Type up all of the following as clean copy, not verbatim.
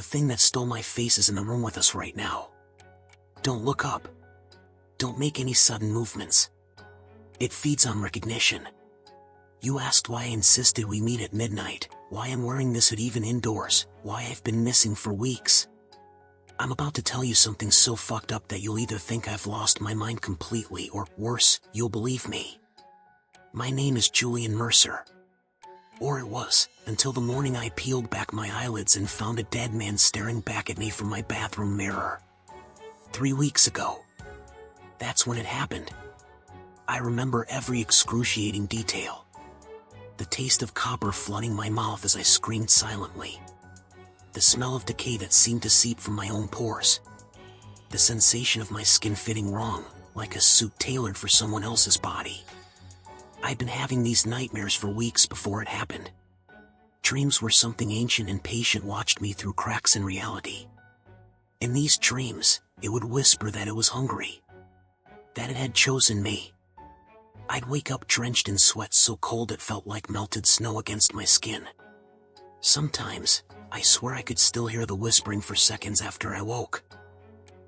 The thing that stole my face is in the room with us right now. Don't look up. Don't make any sudden movements. It feeds on recognition. You asked why I insisted we meet at midnight, why I'm wearing this hood even indoors, why I've been missing for weeks. I'm about to tell you something so fucked up that you'll either think I've lost my mind completely or, worse, you'll believe me. My name is Julian Mercer. Or it was, until the morning I peeled back my eyelids and found a dead man staring back at me from my bathroom mirror. 3 weeks ago. That's when it happened. I remember every excruciating detail. The taste of copper flooding my mouth as I screamed silently. The smell of decay that seemed to seep from my own pores. The sensation of my skin fitting wrong, like a suit tailored for someone else's body. I'd been having these nightmares for weeks before it happened. Dreams where something ancient and patient watched me through cracks in reality. In these dreams, it would whisper that it was hungry. That it had chosen me. I'd wake up drenched in sweat so cold it felt like melted snow against my skin. Sometimes, I swear I could still hear the whispering for seconds after I woke.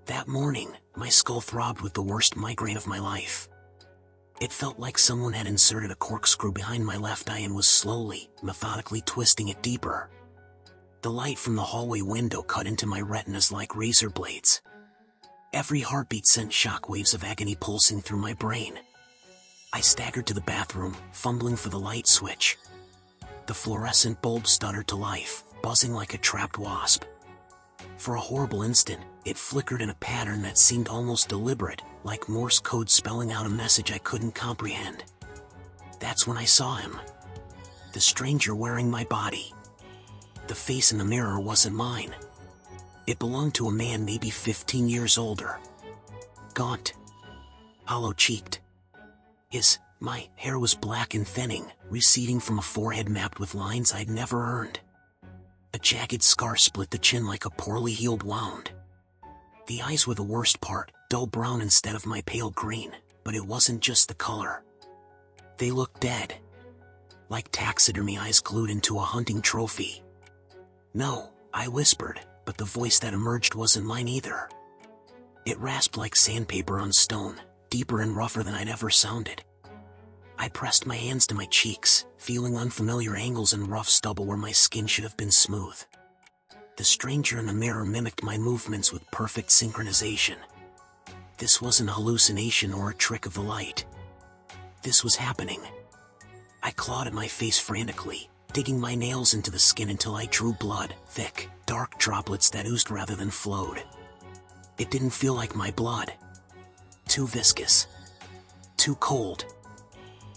That morning, my skull throbbed with the worst migraine of my life. It felt like someone had inserted a corkscrew behind my left eye and was slowly, methodically twisting it deeper. The light from the hallway window cut into my retinas like razor blades. Every heartbeat sent shockwaves of agony pulsing through my brain. I staggered to the bathroom, fumbling for the light switch. The fluorescent bulb stuttered to life, buzzing like a trapped wasp. For a horrible instant, it flickered in a pattern that seemed almost deliberate, like Morse code spelling out a message I couldn't comprehend. That's when I saw him. The stranger wearing my body. The face in the mirror wasn't mine. It belonged to a man maybe 15 years older. Gaunt. Hollow-cheeked. My hair was black and thinning, receding from a forehead mapped with lines I'd never earned. A jagged scar split the chin like a poorly healed wound. The eyes were the worst part, dull brown instead of my pale green, but it wasn't just the color. They looked dead. Like taxidermy eyes glued into a hunting trophy. No, I whispered, but the voice that emerged wasn't mine either. It rasped like sandpaper on stone, deeper and rougher than I'd ever sounded. I pressed my hands to my cheeks, feeling unfamiliar angles and rough stubble where my skin should have been smooth. The stranger in the mirror mimicked my movements with perfect synchronization. This wasn't a hallucination or a trick of the light. This was happening. I clawed at my face frantically, digging my nails into the skin until I drew blood, thick, dark droplets that oozed rather than flowed. It didn't feel like my blood. Too viscous. Too cold.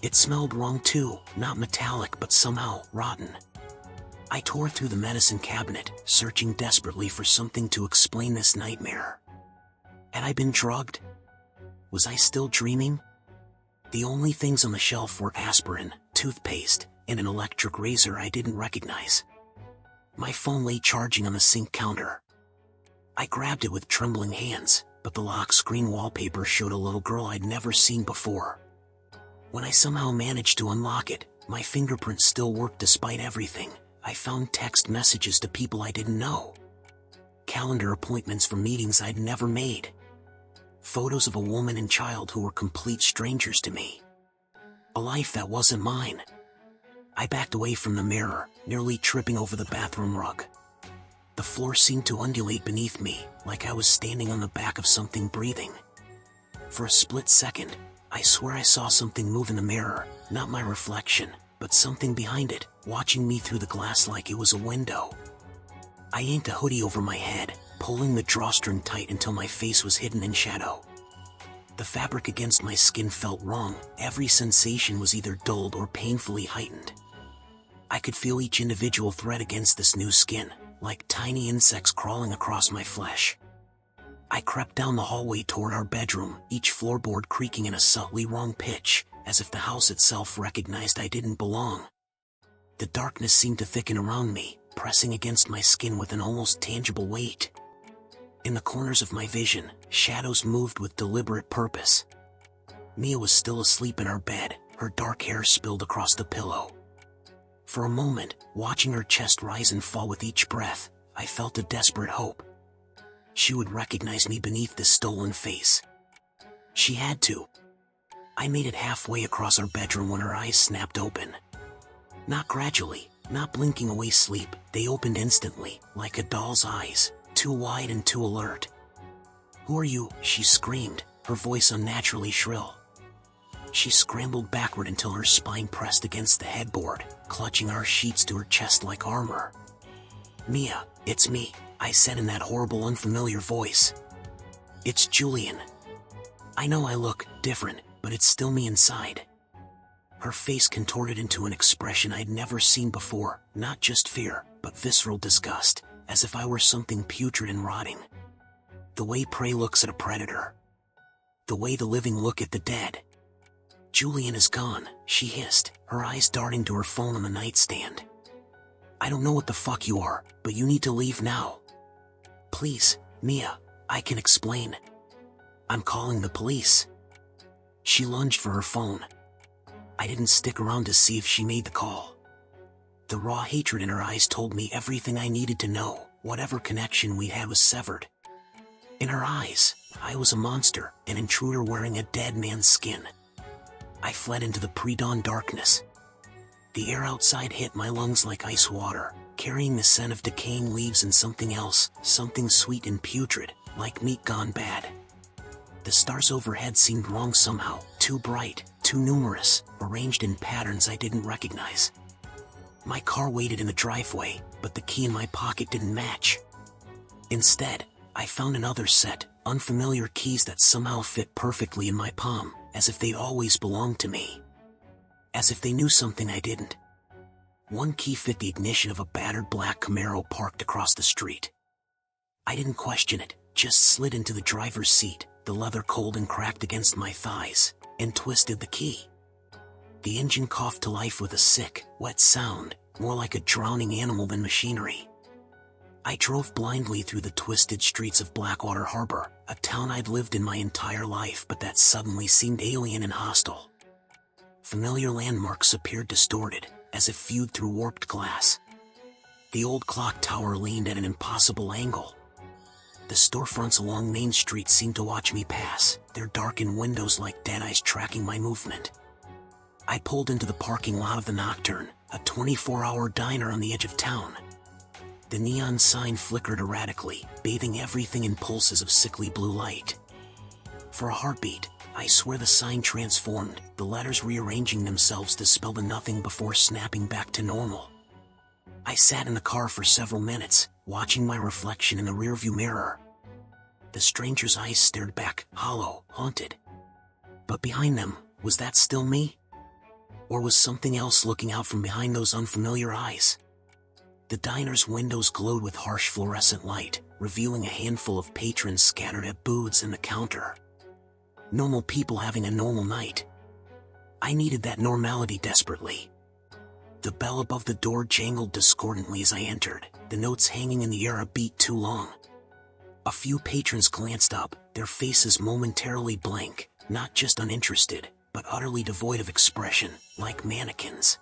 It smelled wrong too, not metallic but somehow rotten. I tore through the medicine cabinet, searching desperately for something to explain this nightmare. Had I been drugged? Was I still dreaming? The only things on the shelf were aspirin, toothpaste, and an electric razor I didn't recognize. My phone lay charging on the sink counter. I grabbed it with trembling hands, but the lock screen wallpaper showed a little girl I'd never seen before. When I somehow managed to unlock it, my fingerprints still worked despite everything. I found text messages to people I didn't know. Calendar appointments for meetings I'd never made. Photos of a woman and child who were complete strangers to me. A life that wasn't mine. I backed away from the mirror, nearly tripping over the bathroom rug. The floor seemed to undulate beneath me, like I was standing on the back of something breathing. For a split second, I swear I saw something move in the mirror, not my reflection, but something behind it, watching me through the glass like it was a window. I yanked a hoodie over my head, pulling the drawstring tight until my face was hidden in shadow. The fabric against my skin felt wrong, every sensation was either dulled or painfully heightened. I could feel each individual thread against this new skin, like tiny insects crawling across my flesh. I crept down the hallway toward our bedroom, each floorboard creaking in a subtly wrong pitch, as if the house itself recognized I didn't belong. The darkness seemed to thicken around me, pressing against my skin with an almost tangible weight. In the corners of my vision, shadows moved with deliberate purpose. Mia was still asleep in our bed, her dark hair spilled across the pillow. For a moment, watching her chest rise and fall with each breath, I felt a desperate hope. She would recognize me beneath this stolen face. She had to. I made it halfway across our bedroom when her eyes snapped open. Not gradually, not blinking away sleep, they opened instantly, like a doll's eyes, too wide and too alert. "Who are you?" she screamed, her voice unnaturally shrill. She scrambled backward until her spine pressed against the headboard, clutching our sheets to her chest like armor. "Mia, it's me," I said in that horrible unfamiliar voice. "It's Julian. I know I look different, but it's still me inside." Her face contorted into an expression I'd never seen before, not just fear, but visceral disgust, as if I were something putrid and rotting. The way prey looks at a predator. The way the living look at the dead. "Julian is gone," she hissed, her eyes darting to her phone on the nightstand. "I don't know what the fuck you are, but you need to leave now." "Please, Mia, I can explain. I'm calling the police." She lunged for her phone. I didn't stick around to see if she made the call. The raw hatred in her eyes told me everything I needed to know. Whatever connection we had was severed. In her eyes, I was a monster, an intruder wearing a dead man's skin. I fled into the pre-dawn darkness. The air outside hit my lungs like ice water, carrying the scent of decaying leaves and something else, something sweet and putrid, like meat gone bad. The stars overhead seemed wrong somehow, too bright, too numerous, arranged in patterns I didn't recognize. My car waited in the driveway, but the key in my pocket didn't match. Instead, I found another set, unfamiliar keys that somehow fit perfectly in my palm, as if they always belonged to me. As if they knew something I didn't. One key fit the ignition of a battered black Camaro parked across the street. I didn't question it, just slid into the driver's seat, the leather cold and cracked against my thighs, and twisted the key. The engine coughed to life with a sick, wet sound, more like a drowning animal than machinery. I drove blindly through the twisted streets of Blackwater Harbor, a town I'd lived in my entire life but that suddenly seemed alien and hostile. Familiar landmarks appeared distorted, as if viewed through warped glass. The old clock tower leaned at an impossible angle. The storefronts along Main Street seemed to watch me pass, their darkened windows like dead eyes tracking my movement. I pulled into the parking lot of the Nocturne, a 24-hour diner on the edge of town. The neon sign flickered erratically, bathing everything in pulses of sickly blue light. For a heartbeat, I swear the sign transformed, the letters rearranging themselves to spell the nothing before snapping back to normal. I sat in the car for several minutes, watching my reflection in the rearview mirror. The stranger's eyes stared back, hollow, haunted. But behind them, was that still me? Or was something else looking out from behind those unfamiliar eyes? The diner's windows glowed with harsh fluorescent light, revealing a handful of patrons scattered at booths and the counter. Normal people having a normal night. I needed that normality desperately. The bell above the door jangled discordantly as I entered, the notes hanging in the air a beat too long. A few patrons glanced up, their faces momentarily blank, not just uninterested, but utterly devoid of expression, like mannequins.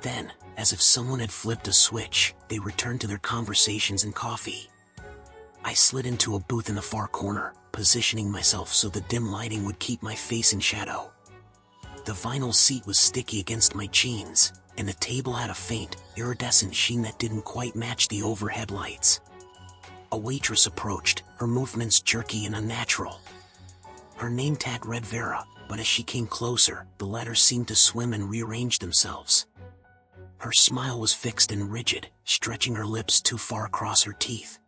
Then, as if someone had flipped a switch, they returned to their conversations and coffee. I slid into a booth in the far corner, positioning myself so the dim lighting would keep my face in shadow. The vinyl seat was sticky against my jeans, and the table had a faint, iridescent sheen that didn't quite match the overhead lights. A waitress approached, her movements jerky and unnatural. Her name tag read Vera, but as she came closer, the letters seemed to swim and rearrange themselves. Her smile was fixed and rigid, stretching her lips too far across her teeth.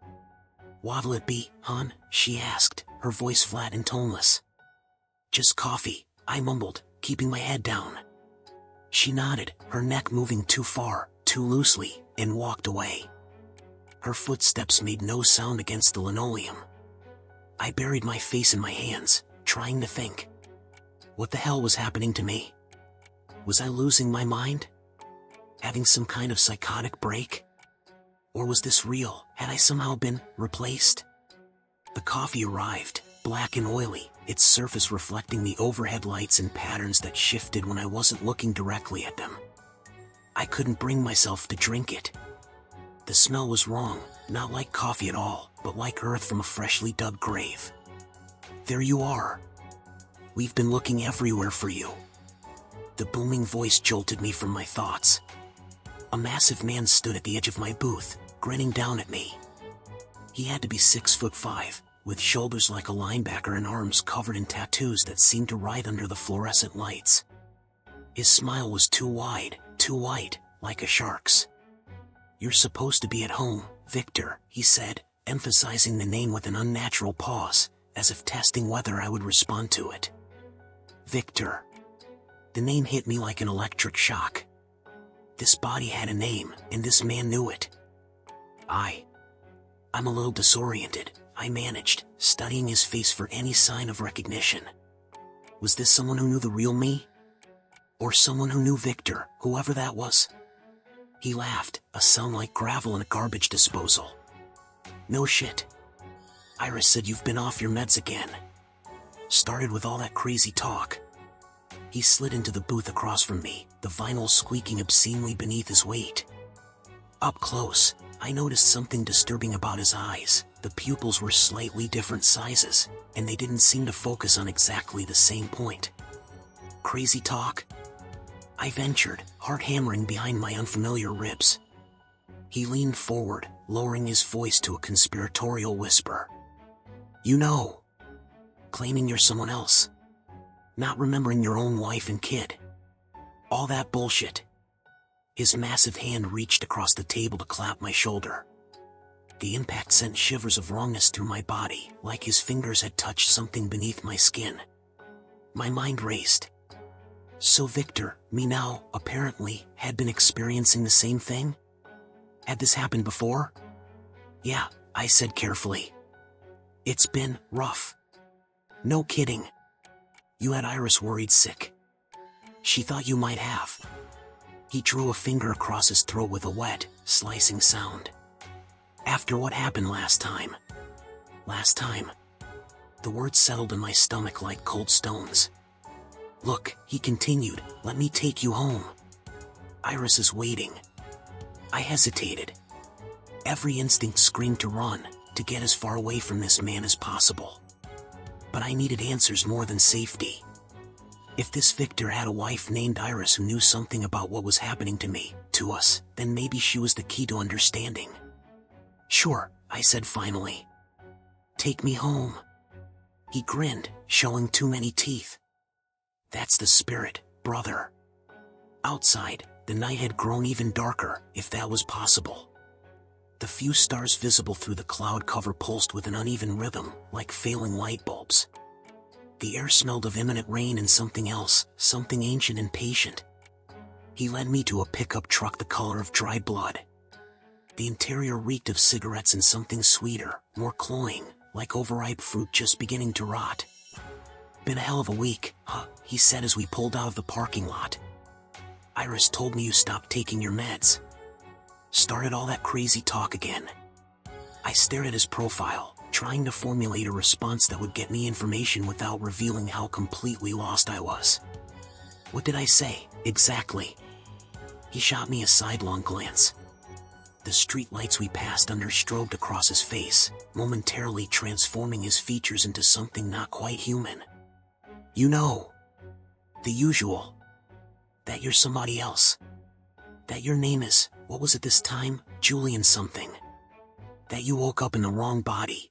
"What'll it be, hon?" she asked, her voice flat and toneless. "Just coffee," I mumbled, keeping my head down. She nodded, her neck moving too far, too loosely, and walked away. Her footsteps made no sound against the linoleum. I buried my face in my hands, trying to think. What the hell was happening to me? Was I losing my mind? Having some kind of psychotic break? Or was this real? Had I somehow been replaced? The coffee arrived, black and oily, its surface reflecting the overhead lights and patterns that shifted when I wasn't looking directly at them. I couldn't bring myself to drink it. The smell was wrong, not like coffee at all, but like earth from a freshly dug grave. There you are. We've been looking everywhere for you. The booming voice jolted me from my thoughts. A massive man stood at the edge of my booth, grinning down at me. He had to be 6'5", with shoulders like a linebacker and arms covered in tattoos that seemed to writhe under the fluorescent lights. His smile was too wide, too white, like a shark's. "You're supposed to be at home, Victor," he said, emphasizing the name with an unnatural pause, as if testing whether I would respond to it. Victor. The name hit me like an electric shock. This body had a name, and this man knew it. I'm a little disoriented, I managed, studying his face for any sign of recognition. Was this someone who knew the real me? Or someone who knew Victor, whoever that was? He laughed, a sound like gravel in a garbage disposal. "No shit. Iris said you've been off your meds again. Started with all that crazy talk." He slid into the booth across from me, the vinyl squeaking obscenely beneath his weight. Up close, I noticed something disturbing about his eyes. The pupils were slightly different sizes, and they didn't seem to focus on exactly the same point. "Crazy talk?" I ventured, heart hammering behind my unfamiliar ribs. He leaned forward, lowering his voice to a conspiratorial whisper. "You know. Claiming you're someone else. Not remembering your own wife and kid. All that bullshit." His massive hand reached across the table to clap my shoulder. The impact sent shivers of wrongness through my body, like his fingers had touched something beneath my skin. My mind raced. So Victor, me now, apparently, had been experiencing the same thing? Had this happened before? "Yeah," I said carefully. "It's been rough." "No kidding. You had Iris worried sick. She thought you might have." He drew a finger across his throat with a wet, slicing sound. "After what happened last time." "Last time?" The words settled in my stomach like cold stones. "Look," he continued, "let me take you home. Iris is waiting." I hesitated. Every instinct screamed to run, to get as far away from this man as possible. But I needed answers more than safety. If this Victor had a wife named Iris who knew something about what was happening to me, to us, then maybe she was the key to understanding. "Sure," I said finally. "Take me home." He grinned, showing too many teeth. "That's the spirit, brother." Outside, the night had grown even darker, if that was possible. The few stars visible through the cloud cover pulsed with an uneven rhythm, like failing light bulbs. The air smelled of imminent rain and something else, something ancient and patient. He led me to a pickup truck the color of dried blood. The interior reeked of cigarettes and something sweeter, more cloying, like overripe fruit just beginning to rot. "Been a hell of a week, huh?" he said as we pulled out of the parking lot. "Iris told me you stopped taking your meds. Started all that crazy talk again." I stared at his profile, trying to formulate a response that would get me information without revealing how completely lost I was. What did I say, exactly? He shot me a sidelong glance. The street lights we passed under strobed across his face, momentarily transforming his features into something not quite human. "You know. The usual. That you're somebody else. That your name is, what was it this time, Julian something. That you woke up in the wrong body."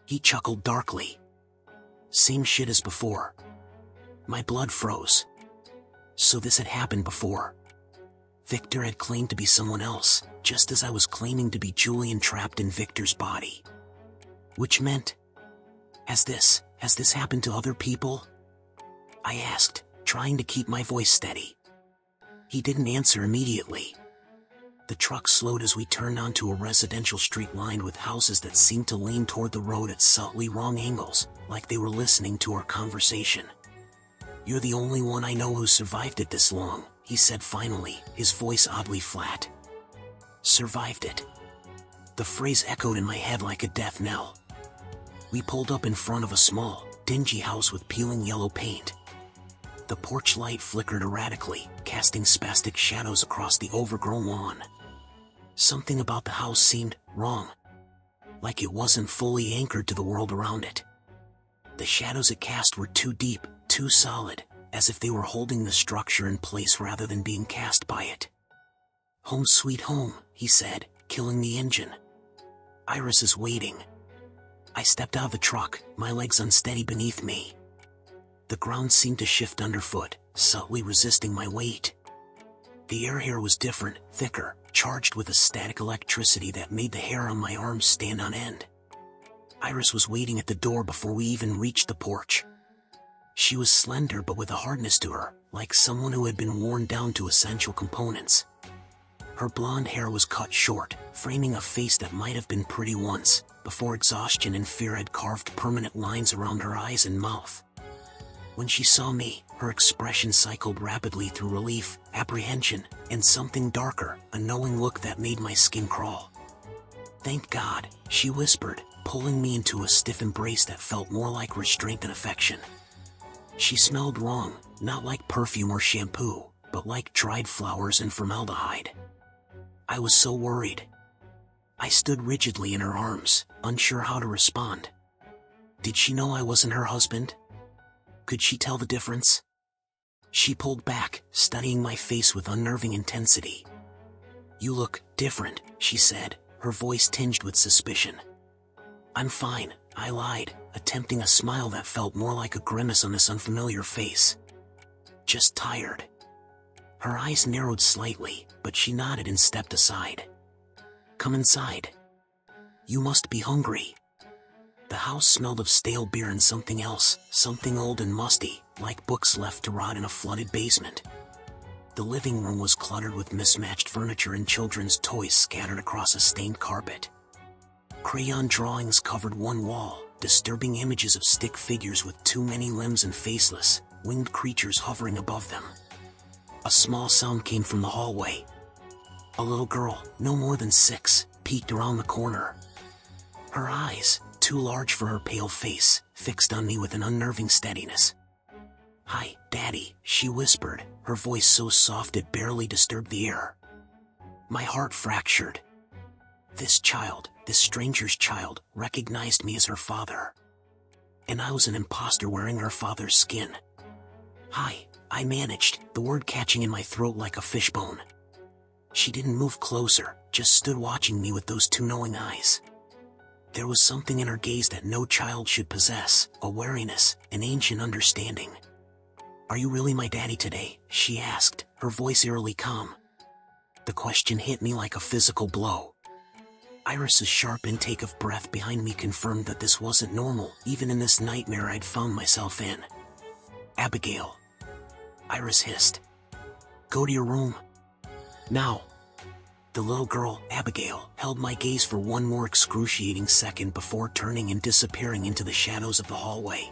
He chuckled darkly. "Same shit as before." My blood froze. So this had happened before. Victor had claimed to be someone else, just as I was claiming to be Julian trapped in Victor's body. Which meant, has this happened to other people? I asked, trying to keep my voice steady. He didn't answer immediately. The truck slowed as we turned onto a residential street lined with houses that seemed to lean toward the road at subtly wrong angles, like they were listening to our conversation. "You're the only one I know who survived it this long," he said finally, his voice oddly flat. Survived it. The phrase echoed in my head like a death knell. We pulled up in front of a small, dingy house with peeling yellow paint. The porch light flickered erratically, casting spastic shadows across the overgrown lawn. Something about the house seemed wrong. Like it wasn't fully anchored to the world around it. The shadows it cast were too deep, too solid, as if they were holding the structure in place rather than being cast by it. "Home sweet home," he said, killing the engine. "Iris is waiting." I stepped out of the truck, my legs unsteady beneath me. The ground seemed to shift underfoot, subtly resisting my weight. The air here was different, thicker, charged with a static electricity that made the hair on my arms stand on end. Iris was waiting at the door before we even reached the porch. She was slender but with a hardness to her, like someone who had been worn down to essential components. Her blonde hair was cut short, framing a face that might have been pretty once, before exhaustion and fear had carved permanent lines around her eyes and mouth. When she saw me, her expression cycled rapidly through relief, apprehension, and something darker, a knowing look that made my skin crawl. "Thank God," she whispered, pulling me into a stiff embrace that felt more like restraint than affection. She smelled wrong, not like perfume or shampoo, but like dried flowers and formaldehyde. I was so worried. I stood rigidly in her arms, unsure how to respond. Did she know I wasn't her husband? Could she tell the difference? She pulled back, studying my face with unnerving intensity. "You look different," she said, her voice tinged with suspicion. "I'm fine," I lied, attempting a smile that felt more like a grimace on this unfamiliar face. "Just tired." Her eyes narrowed slightly, but she nodded and stepped aside. "Come inside. You must be hungry." The house smelled of stale beer and something else, something old and musty, like books left to rot in a flooded basement. The living room was cluttered with mismatched furniture and children's toys scattered across a stained carpet. Crayon drawings covered one wall, disturbing images of stick figures with too many limbs and faceless, winged creatures hovering above them. A small sound came from the hallway. A little girl, no more than 6, peeked around the corner. Her eyes, too large for her pale face, fixed on me with an unnerving steadiness. "Hi, Daddy," she whispered, her voice so soft it barely disturbed the air. My heart fractured. This child, this stranger's child, recognized me as her father. And I was an imposter wearing her father's skin. "Hi," I managed, the word catching in my throat like a fishbone. She didn't move closer, just stood watching me with those two knowing eyes. There was something in her gaze that no child should possess, a wariness, an ancient understanding. "Are you really my daddy today?" she asked, her voice eerily calm. The question hit me like a physical blow. Iris's sharp intake of breath behind me confirmed that this wasn't normal, even in this nightmare I'd found myself in. "Abigail," Iris hissed. "Go to your room. Now." The little girl, Abigail, held my gaze for one more excruciating second before turning and disappearing into the shadows of the hallway.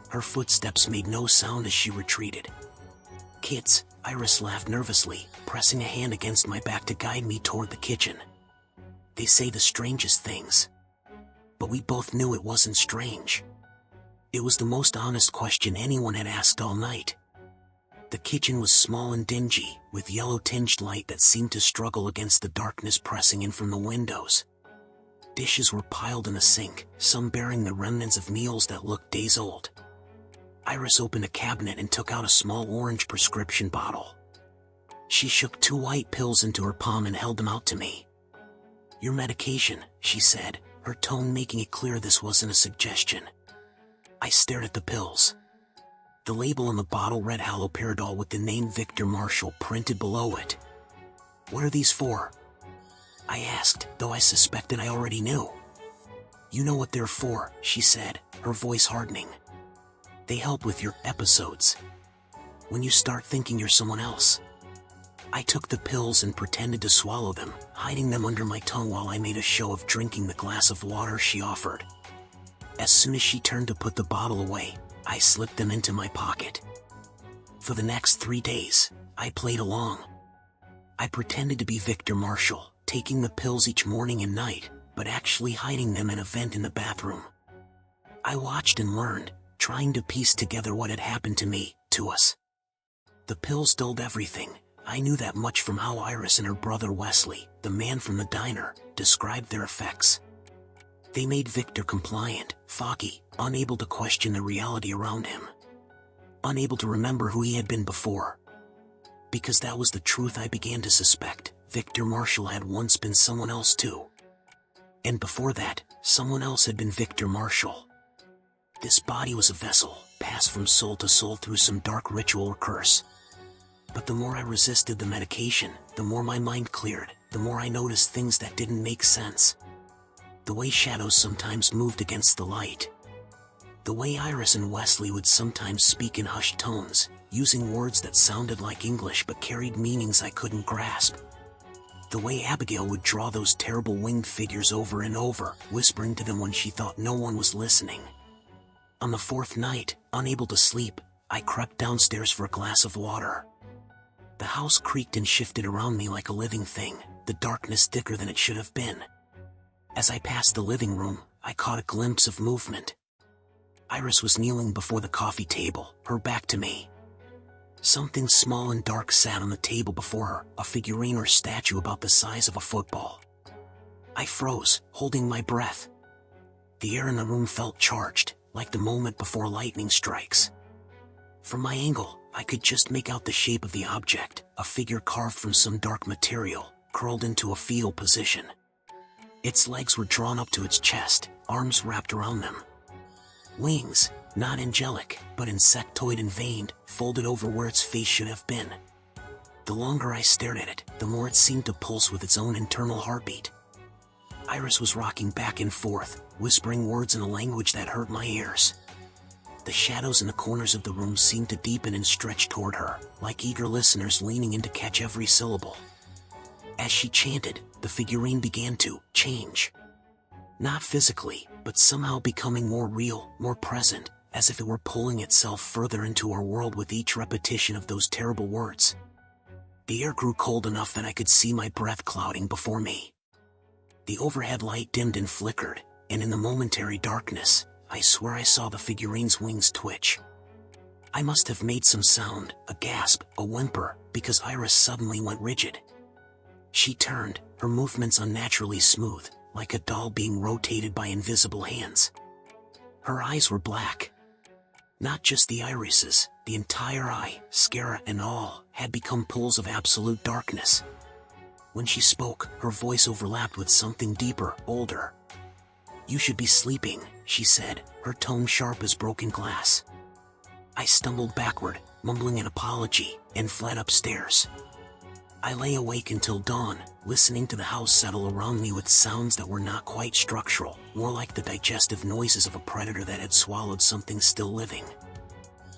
Her footsteps made no sound as she retreated. "Kids," Iris laughed nervously, pressing a hand against my back to guide me toward the kitchen. "They say the strangest things." But we both knew it wasn't strange. It was the most honest question anyone had asked all night. The kitchen was small and dingy, with yellow-tinged light that seemed to struggle against the darkness pressing in from the windows. Dishes were piled in a sink, some bearing the remnants of meals that looked days old. Iris opened a cabinet and took out a small orange prescription bottle. She shook 2 white pills into her palm and held them out to me. "Your medication," she said, her tone making it clear this wasn't a suggestion. I stared at the pills. The label on the bottle read haloperidol with the name Victor Marshall printed below it. "What are these for?" I asked, though I suspected I already knew. "You know what they're for," she said, her voice hardening. "They help with your episodes. When you start thinking you're someone else." I took the pills and pretended to swallow them, hiding them under my tongue while I made a show of drinking the glass of water she offered. As soon as she turned to put the bottle away, I slipped them into my pocket. For the next 3 days, I played along. I pretended to be Victor Marshall, taking the pills each morning and night, but actually hiding them in a vent in the bathroom. I watched and learned, trying to piece together what had happened to me, to us. The pills dulled everything. I knew that much from how Iris and her brother Wesley, the the man from the diner, described their effects. They made Victor compliant, foggy, unable to question the reality around him. Unable to remember who he had been before. Because that was the truth I began to suspect. Victor Marshall had once been someone else too. And before that, someone else had been Victor Marshall. This body was a vessel, passed from soul to soul through some dark ritual or curse. But the more I resisted the medication, the more my mind cleared, the more I noticed things that didn't make sense. The way shadows sometimes moved against the light. The way Iris and Wesley would sometimes speak in hushed tones, using words that sounded like English but carried meanings I couldn't grasp. The way Abigail would draw those terrible winged figures over and over, whispering to them when she thought no one was listening. On the fourth night, unable to sleep, I crept downstairs for a glass of water. The house creaked and shifted around me like a living thing, the darkness thicker than it should have been. As I passed the living room, I caught a glimpse of movement. Iris was kneeling before the coffee table, her back to me. Something small and dark sat on the table before her, a figurine or statue about the size of a football. I froze, holding my breath. The air in the room felt charged, like the moment before lightning strikes. From my angle, I could just make out the shape of the object, a figure carved from some dark material, curled into a fetal position. Its legs were drawn up to its chest, arms wrapped around them. Wings, not angelic, but insectoid and veined, folded over where its face should have been. The longer I stared at it, the more it seemed to pulse with its own internal heartbeat. Iris was rocking back and forth, whispering words in a language that hurt my ears. The shadows in the corners of the room seemed to deepen and stretch toward her, like eager listeners leaning in to catch every syllable. As she chanted, the figurine began to change. Not physically, but somehow becoming more real, more present, as if it were pulling itself further into our world with each repetition of those terrible words. The air grew cold enough that I could see my breath clouding before me. The overhead light dimmed and flickered, and in the momentary darkness, I swear I saw the figurine's wings twitch. I must have made some sound, a gasp, a whimper, because Iris suddenly went rigid. She turned, her movements unnaturally smooth, like a doll being rotated by invisible hands. Her eyes were black. Not just the irises, the entire eye, sclera and all, had become pools of absolute darkness. When she spoke, her voice overlapped with something deeper, older. "You should be sleeping," she said, her tone sharp as broken glass. I stumbled backward, mumbling an apology, and fled upstairs. I lay awake until dawn, listening to the house settle around me with sounds that were not quite structural, more like the digestive noises of a predator that had swallowed something still living.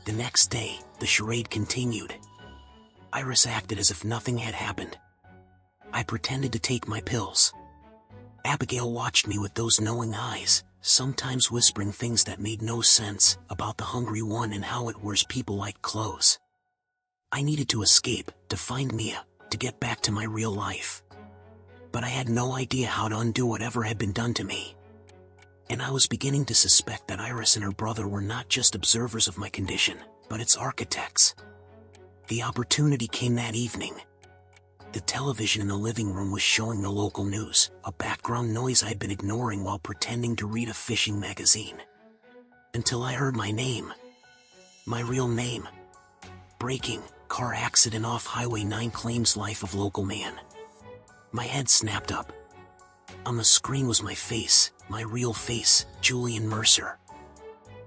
The next day, the charade continued. Iris acted as if nothing had happened. I pretended to take my pills. Abigail watched me with those knowing eyes, sometimes whispering things that made no sense about the hungry one and how it wears people like clothes. I needed to escape, to find Mia, to get back to my real life. But I had no idea how to undo whatever had been done to me. And I was beginning to suspect that Iris and her brother were not just observers of my condition, but its architects. The opportunity came that evening. The television in the living room was showing the local news, a background noise I'd been ignoring while pretending to read a fishing magazine. Until I heard my name. My real name. Breaking, car accident off Highway 9 claims life of local man. My head snapped up. On the screen was my face, my real face, Julian Mercer.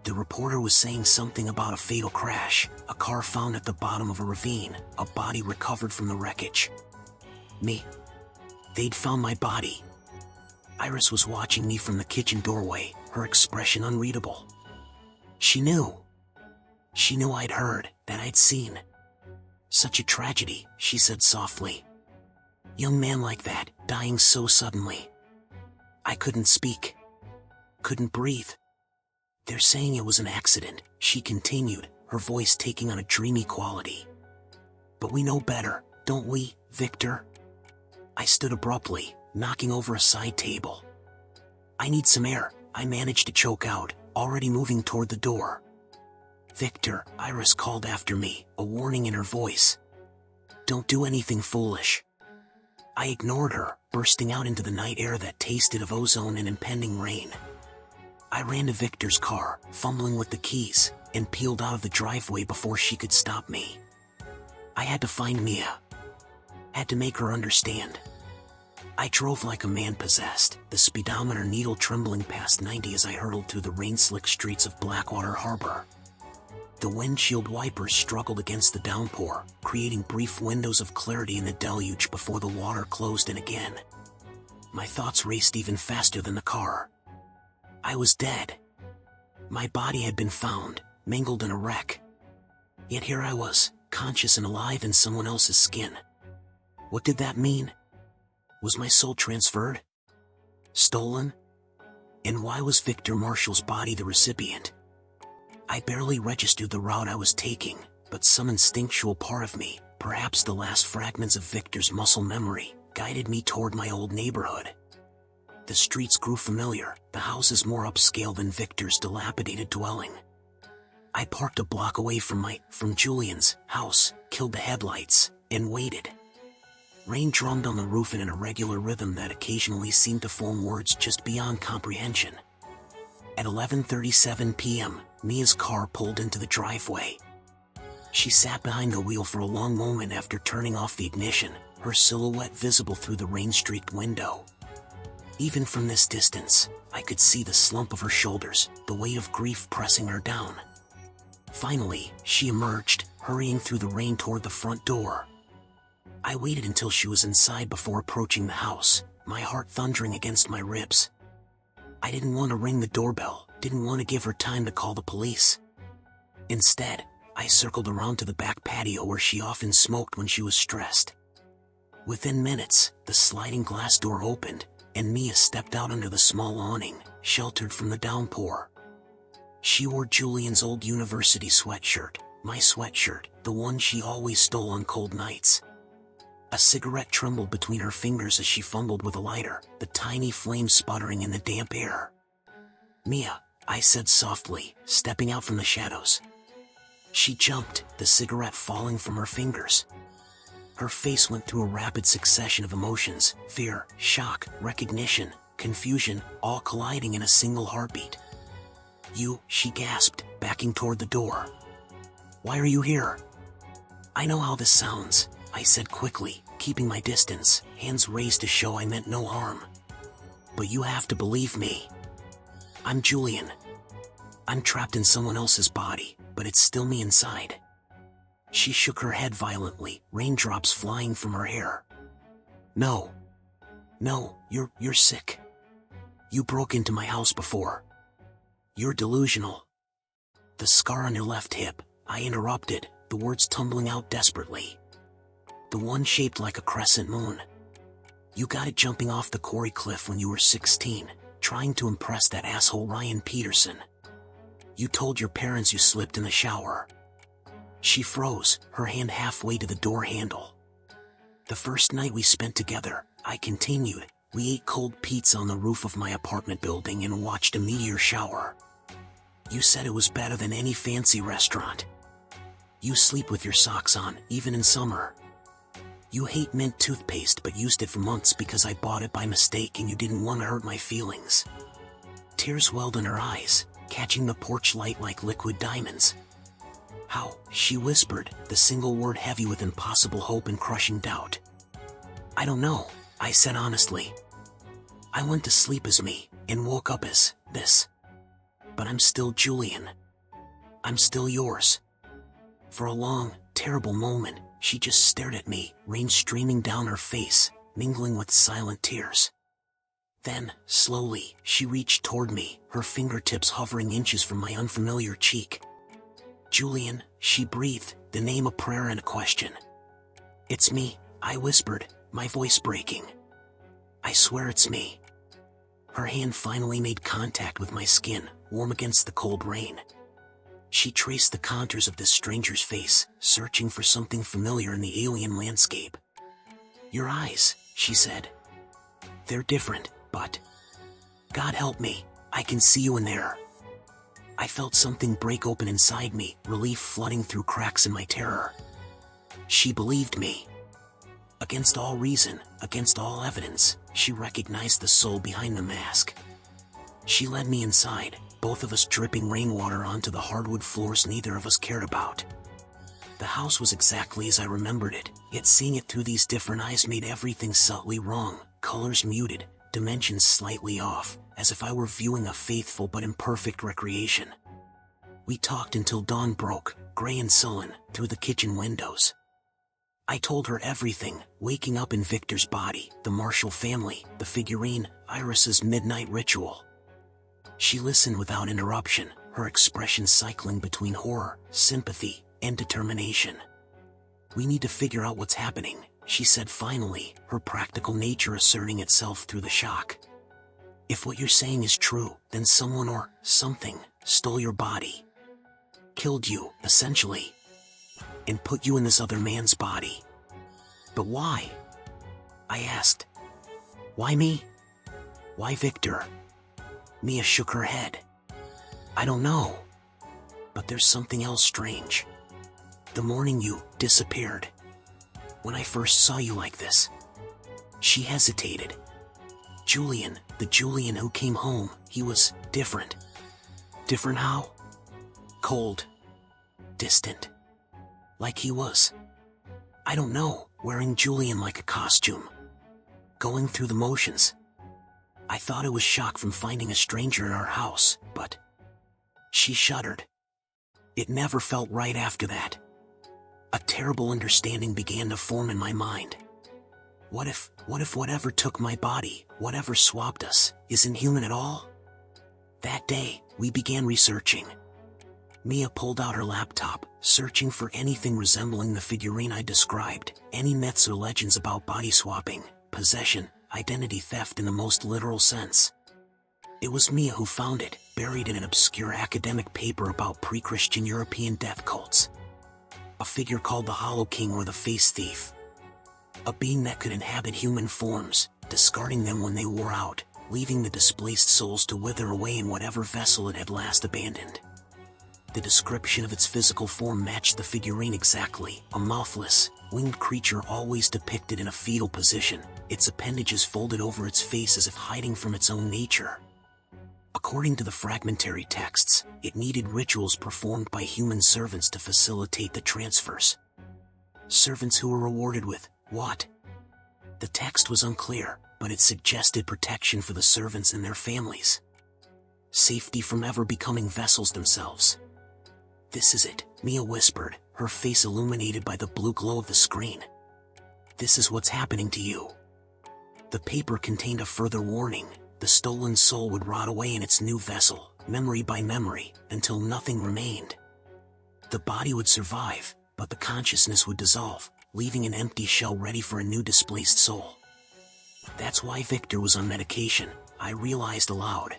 The reporter was saying something about a fatal crash, a car found at the bottom of a ravine, a body recovered from the wreckage. Me. They'd found my body. Iris was watching me from the kitchen doorway, her expression unreadable. She knew. She knew I'd heard, that I'd seen. "Such a tragedy," she said softly. "Young man like that, dying so suddenly." I couldn't speak. Couldn't breathe. "They're saying it was an accident," she continued, her voice taking on a dreamy quality. "But we know better, don't we, Victor?" I stood abruptly, knocking over a side table. "I need some air," I managed to choke out, already moving toward the door. "Victor," Iris called after me, a warning in her voice. "Don't do anything foolish." I ignored her, bursting out into the night air that tasted of ozone and impending rain. I ran to Victor's car, fumbling with the keys, and peeled out of the driveway before she could stop me. I had to find Mia. Had to make her understand. I drove like a man possessed, the speedometer needle trembling past 90 as I hurtled through the rain-slick streets of Blackwater Harbor. The windshield wipers struggled against the downpour, creating brief windows of clarity in the deluge before the water closed in again. My thoughts raced even faster than the car. I was dead. My body had been found, mangled in a wreck. Yet here I was, conscious and alive in someone else's skin. What did that mean? Was my soul transferred? Stolen? And why was Victor Marshall's body the recipient? I barely registered the route I was taking, but some instinctual part of me, perhaps the last fragments of Victor's muscle memory, guided me toward my old neighborhood. The streets grew familiar, the houses more upscale than Victor's dilapidated dwelling. I parked a block away from Julian's house, killed the headlights, and waited. Rain drummed on the roof in an irregular rhythm that occasionally seemed to form words just beyond comprehension. At 11:37 p.m., Mia's car pulled into the driveway. She sat behind the wheel for a long moment after turning off the ignition, her silhouette visible through the rain-streaked window. Even from this distance, I could see the slump of her shoulders, the weight of grief pressing her down. Finally, she emerged, hurrying through the rain toward the front door. I waited until she was inside before approaching the house, my heart thundering against my ribs. I didn't want to ring the doorbell, didn't want to give her time to call the police. Instead, I circled around to the back patio where she often smoked when she was stressed. Within minutes, the sliding glass door opened, and Mia stepped out under the small awning, sheltered from the downpour. She wore Julian's old university sweatshirt, my sweatshirt, the one she always stole on cold nights. A cigarette trembled between her fingers as she fumbled with a lighter, the tiny flame sputtering in the damp air. "Mia," I said softly, stepping out from the shadows. She jumped, the cigarette falling from her fingers. Her face went through a rapid succession of emotions, fear, shock, recognition, confusion, all colliding in a single heartbeat. "You," she gasped, backing toward the door. "Why are you here?" "I know how this sounds," I said quickly, keeping my distance, hands raised to show I meant no harm. "But you have to believe me. I'm Julian. I'm trapped in someone else's body, but it's still me inside." She shook her head violently, raindrops flying from her hair. No, you're sick. You broke into my house before. You're delusional." "The scar on your left hip," I interrupted, the words tumbling out desperately. "The one shaped like a crescent moon. You got it jumping off the quarry cliff when you were 16, trying to impress that asshole Ryan Peterson. You told your parents you slipped in the shower." She froze, her hand halfway to the door handle. "The first night we spent together," I continued, "we ate cold pizza on the roof of my apartment building and watched a meteor shower. You said it was better than any fancy restaurant. You sleep with your socks on, even in summer. You hate mint toothpaste but used it for months because I bought it by mistake and you didn't want to hurt my feelings." Tears welled in her eyes, catching the porch light like liquid diamonds. "How?" she whispered, the single word heavy with impossible hope and crushing doubt. "I don't know," I said honestly. "I went to sleep as me, and woke up as this. But I'm still Julian. I'm still yours." For a long, terrible moment, she just stared at me, rain streaming down her face, mingling with silent tears. Then, slowly, she reached toward me, her fingertips hovering inches from my unfamiliar cheek. "Julian," she breathed, the name a prayer and a question. "It's me," I whispered, my voice breaking. "I swear it's me." Her hand finally made contact with my skin, warm against the cold rain. She traced the contours of this stranger's face, searching for something familiar in the alien landscape. "Your eyes," she said. "They're different, but God help me, I can see you in there." I felt something break open inside me, relief flooding through cracks in my terror. She believed me. Against all reason, against all evidence, she recognized the soul behind the mask. She led me inside, both of us dripping rainwater onto the hardwood floors neither of us cared about. The house was exactly as I remembered it, yet seeing it through these different eyes made everything subtly wrong, colors muted, dimensions slightly off, as if I were viewing a faithful but imperfect recreation. We talked until dawn broke, gray and sullen, through the kitchen windows. I told her everything, waking up in Victor's body, the Marshall family, the figurine, Iris's midnight ritual. She listened without interruption, her expression cycling between horror, sympathy, and determination. "We need to figure out what's happening," she said finally, her practical nature asserting itself through the shock. "If what you're saying is true, then someone or something stole your body. Killed you, essentially. And put you in this other man's body. But why?" I asked. "Why me? Why Victor?" Mia shook her head. "I don't know. But there's something else strange. The morning you disappeared. When I first saw you like this." She hesitated. "Julian, the Julian who came home, he was different." "Different how?" "Cold. Distant. Like he was, I don't know, wearing Julian like a costume. Going through the motions. I thought it was shock from finding a stranger in our house, but..." She shuddered. "It never felt right after that." A terrible understanding began to form in my mind. What if whatever took my body, whatever swapped us, isn't human at all? That day, we began researching. Mia pulled out her laptop, searching for anything resembling the figurine I described, any myths or legends about body swapping, possession, identity theft in the most literal sense. It was Mia who found it, buried in an obscure academic paper about pre-Christian European death cults. A figure called the Hollow King or the Face Thief. A being that could inhabit human forms, discarding them when they wore out, leaving the displaced souls to wither away in whatever vessel it had last abandoned. The description of its physical form matched the figurine exactly, a mouthless, winged creature always depicted in a fetal position, its appendages folded over its face as if hiding from its own nature. According to the fragmentary texts, it needed rituals performed by human servants to facilitate the transfers. Servants who were rewarded with what? The text was unclear, but it suggested protection for the servants and their families. Safety from ever becoming vessels themselves. "This is it," Mia whispered, her face illuminated by the blue glow of the screen. "This is what's happening to you." The paper contained a further warning. The stolen soul would rot away in its new vessel, memory by memory, until nothing remained. The body would survive, but the consciousness would dissolve, leaving an empty shell ready for a new displaced soul. That's why Victor was on medication, I realized aloud.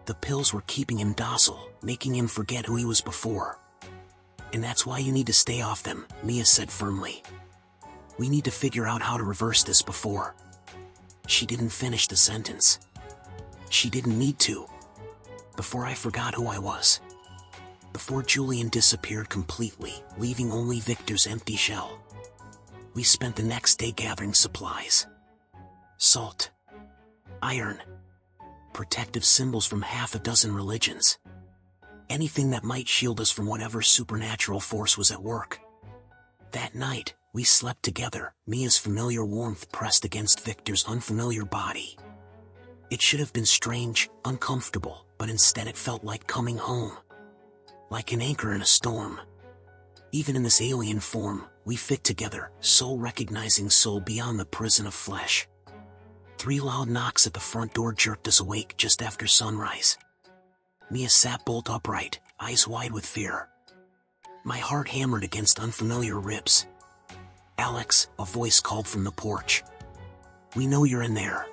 The pills were keeping him docile, making him forget who he was before. "And that's why you need to stay off them," Mia said firmly. "We need to figure out how to reverse this before..." She didn't finish the sentence. She didn't need to. Before I forgot who I was. Before Julian disappeared completely, leaving only Victor's empty shell. We spent the next day gathering supplies. Salt. Iron. Protective symbols from half a dozen religions. Anything that might shield us from whatever supernatural force was at work. That night, we slept together, Mia's familiar warmth pressed against Victor's unfamiliar body. It should have been strange, uncomfortable, but instead it felt like coming home. Like an anchor in a storm. Even in this alien form, we fit together, soul recognizing soul beyond the prison of flesh. 3 loud knocks at the front door jerked us awake just after sunrise. Mia sat bolt upright, eyes wide with fear. My heart hammered against unfamiliar ribs. "Alex," a voice called from the porch. "We know you're in there.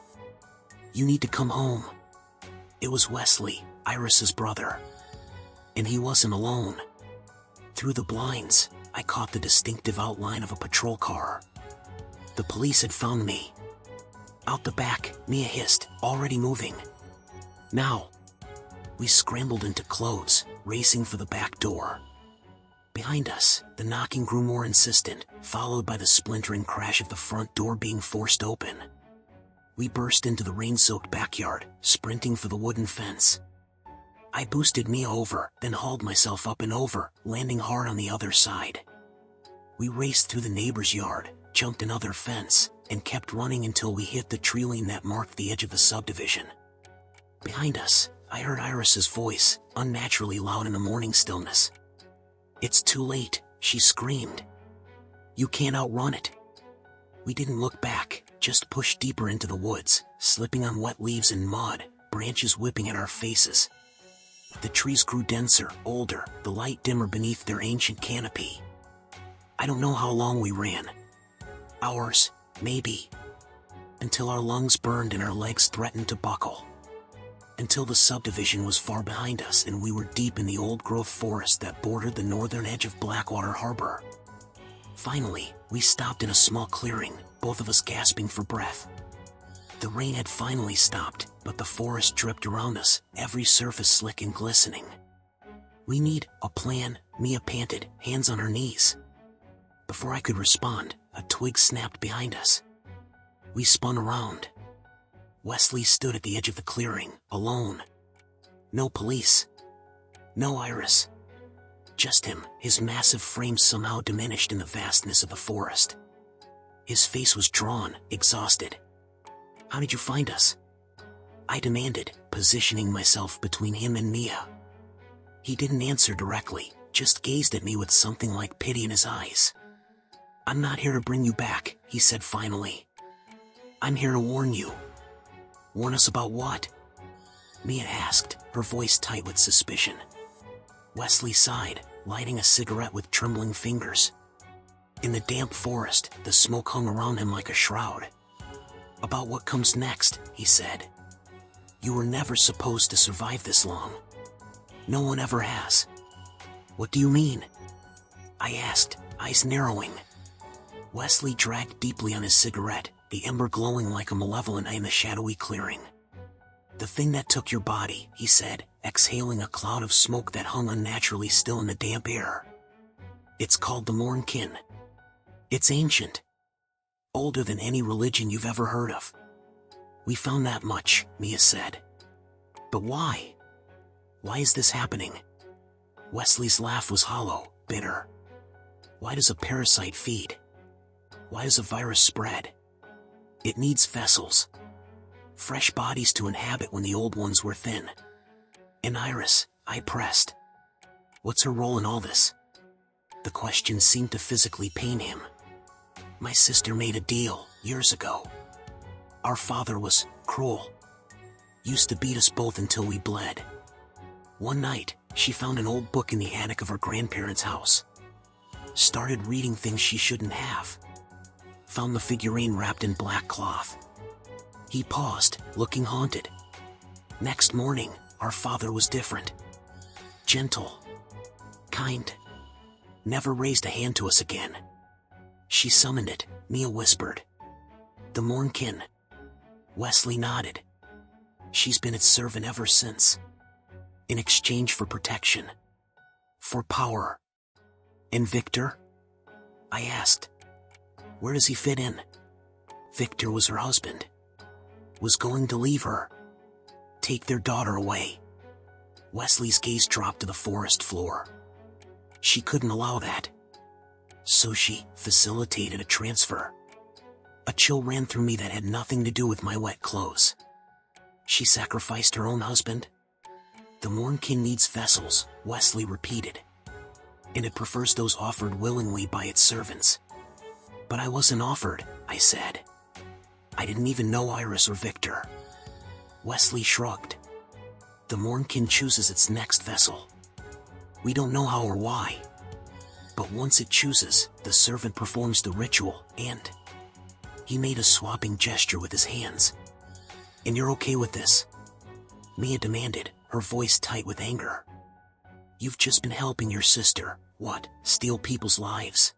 You need to come home." It was Wesley, Iris's brother. And he wasn't alone. Through the blinds, I caught the distinctive outline of a patrol car. The police had found me. "Out the back," Mia hissed, already moving. "Now." We scrambled into clothes, racing for the back door. Behind us, the knocking grew more insistent, followed by the splintering crash of the front door being forced open. We burst into the rain-soaked backyard, sprinting for the wooden fence. I boosted Mia over, then hauled myself up and over, landing hard on the other side. We raced through the neighbor's yard, jumped another fence, and kept running until we hit the tree line that marked the edge of the subdivision. Behind us, I heard Iris's voice, unnaturally loud in the morning stillness. "It's too late," she screamed. "You can't outrun it." We didn't look back, just pushed deeper into the woods, slipping on wet leaves and mud, branches whipping at our faces. The trees grew denser, older, the light dimmer beneath their ancient canopy. I don't know how long we ran. Hours, maybe. Until our lungs burned and our legs threatened to buckle. Until the subdivision was far behind us and we were deep in the old-growth forest that bordered the northern edge of Blackwater Harbor. Finally, we stopped in a small clearing, both of us gasping for breath. The rain had finally stopped, but the forest dripped around us, every surface slick and glistening. "We need a plan," Mia panted, hands on her knees. Before I could respond, a twig snapped behind us. We spun around. Wesley stood at the edge of the clearing, alone. No police. No Iris. Just him, his massive frame somehow diminished in the vastness of the forest. His face was drawn, exhausted. "How did you find us?" I demanded, positioning myself between him and Mia. He didn't answer directly, just gazed at me with something like pity in his eyes. "I'm not here to bring you back," he said finally. "I'm here to warn you." "Warn us about what?" Mia asked, her voice tight with suspicion. Wesley sighed, lighting a cigarette with trembling fingers. In the damp forest, the smoke hung around him like a shroud. "About what comes next," he said. "You were never supposed to survive this long. No one ever has." "What do you mean?" I asked, eyes narrowing. Wesley dragged deeply on his cigarette, the ember glowing like a malevolent eye in the shadowy clearing. "The thing that took your body," he said, exhaling a cloud of smoke that hung unnaturally still in the damp air. "It's called the Mourn-Kin. It's ancient. Older than any religion you've ever heard of." "We found that much," Mia said. "But why? Why is this happening?" Wesley's laugh was hollow, bitter. "Why does a parasite feed? Why does a virus spread? It needs vessels. Fresh bodies to inhabit when the old ones were thin. And Iris," I pressed. "What's her role in all this?" The question seemed to physically pain him. "My sister made a deal, years ago. Our father was cruel. Used to beat us both until we bled. One night, she found an old book in the attic of her grandparents' house. Started reading things she shouldn't have. Found the figurine wrapped in black cloth." He paused, looking haunted. "Next morning, our father was different. Gentle. Kind. Never raised a hand to us again." "She summoned it," Mia whispered. "The Mourn-Kin." Wesley nodded. "She's been its servant ever since. In exchange for protection. For power." "And Victor?" I asked. "Where does he fit in?" Victor was her husband. Was going to leave her. Take their daughter away. Wesley's gaze dropped to the forest floor. She couldn't allow that. So she facilitated a transfer. A chill ran through me that had nothing to do with my wet clothes. She sacrificed her own husband? "The Mourn-Kin needs vessels," Wesley repeated. "And it prefers those offered willingly by its servants." "But I wasn't offered," I said. "I didn't even know Iris or Victor." Wesley shrugged. "The Mourn-Kin chooses its next vessel. We don't know how or why. But once it chooses, the servant performs the ritual, and..." He made a swapping gesture with his hands. "And you're okay with this?" Mia demanded, her voice tight with anger. "You've just been helping your sister, what, steal people's lives?"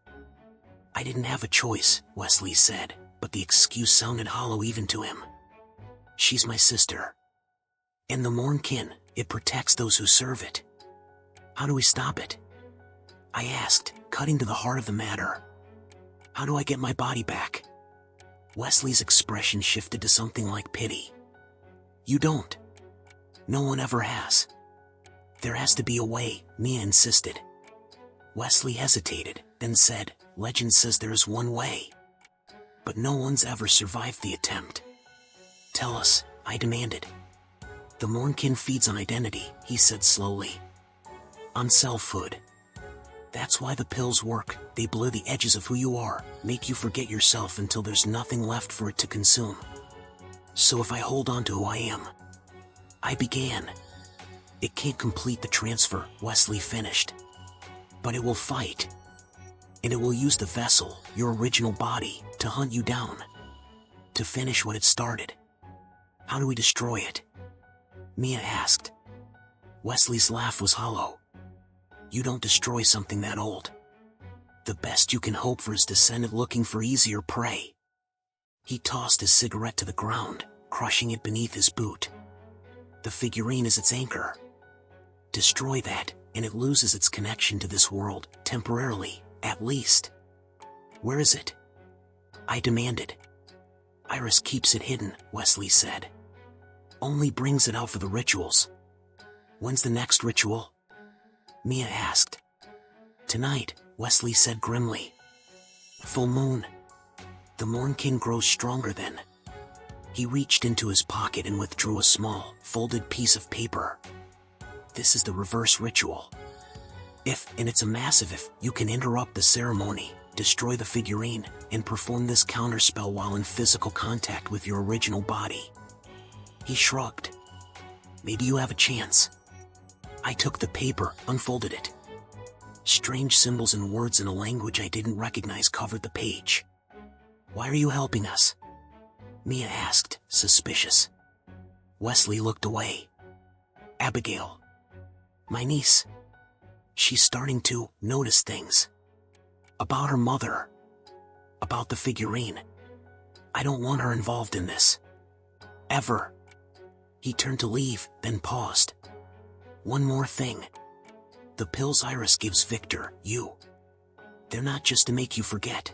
"I didn't have a choice," Wesley said, but the excuse sounded hollow even to him. "She's my sister. And the Mourn-Kin, it protects those who serve it. How do we stop it?" I asked, cutting to the heart of the matter. How do I get my body back? Wesley's expression shifted to something like pity. You don't. No one ever has. There has to be a way, Mia insisted. Wesley hesitated, then said, Legend says there is one way. But no one's ever survived the attempt. Tell us, I demanded. The Mourn-Kin feeds on identity, he said slowly. On selfhood. That's why the pills work. They blur the edges of who you are, make you forget yourself until there's nothing left for it to consume. So if I hold on to who I am, I began. It can't complete the transfer, Wesley finished. But it will fight. And it will use the vessel, your original body, to hunt you down. To finish what it started. How do we destroy it? Mia asked. Wesley's laugh was hollow. You don't destroy something that old. The best you can hope for is to send it looking for easier prey. He tossed his cigarette to the ground, crushing it beneath his boot. The figurine is its anchor. Destroy that, and it loses its connection to this world, temporarily, at least. Where is it? I demanded. Iris keeps it hidden, Wesley said. Only brings it out for the rituals. When's the next ritual? Mia asked. Tonight, Wesley said grimly. Full moon. The Mourn-Kin grows stronger then. He reached into his pocket and withdrew a small, folded piece of paper. This is the reverse ritual. If, and it's a massive if, you can interrupt the ceremony, destroy the figurine, and perform this counterspell while in physical contact with your original body. He shrugged. Maybe you have a chance. I took the paper, unfolded it. Strange symbols and words in a language I didn't recognize covered the page. Why are you helping us? Mia asked, suspicious. Wesley looked away. Abigail. My niece. She's starting to notice things. About her mother. About the figurine. I don't want her involved in this. Ever. He turned to leave, then paused. One more thing. The pills Iris gives Victor, you. They're not just to make you forget.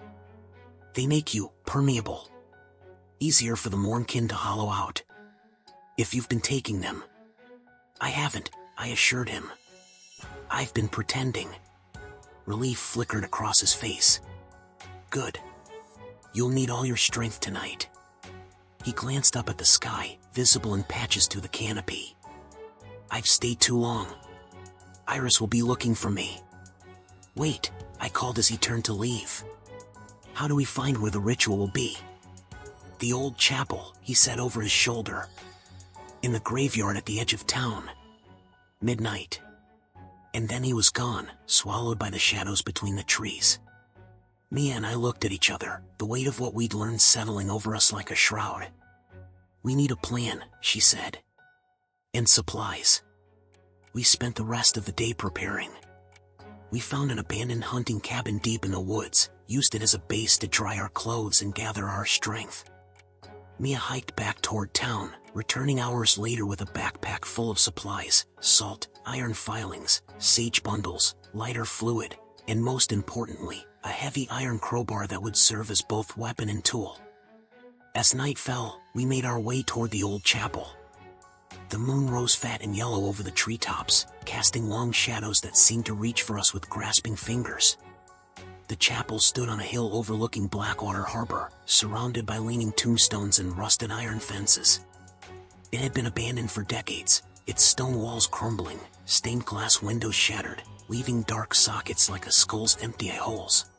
They make you permeable. Easier for the Mourn-Kin to hollow out. If you've been taking them. I haven't, I assured him. I've been pretending. Relief flickered across his face. Good. You'll need all your strength tonight. He glanced up at the sky, visible in patches through the canopy. I've stayed too long. Iris will be looking for me. Wait, I called as he turned to leave. How do we find where the ritual will be? The old chapel, he said over his shoulder. In the graveyard at the edge of town. Midnight. And then he was gone, swallowed by the shadows between the trees. Mia and I looked at each other, the weight of what we'd learned settling over us like a shroud. We need a plan, she said. And supplies. We spent the rest of the day preparing. We found an abandoned hunting cabin deep in the woods, used it as a base to dry our clothes and gather our strength. Mia hiked back toward town, returning hours later with a backpack full of supplies, salt, iron filings, sage bundles, lighter fluid, and most importantly, a heavy iron crowbar that would serve as both weapon and tool. As night fell, we made our way toward the old chapel. The moon rose fat and yellow over the treetops, casting long shadows that seemed to reach for us with grasping fingers. The chapel stood on a hill overlooking Blackwater Harbor, surrounded by leaning tombstones and rusted iron fences. It had been abandoned for decades, its stone walls crumbling, stained glass windows shattered, leaving dark sockets like a skull's empty eye holes.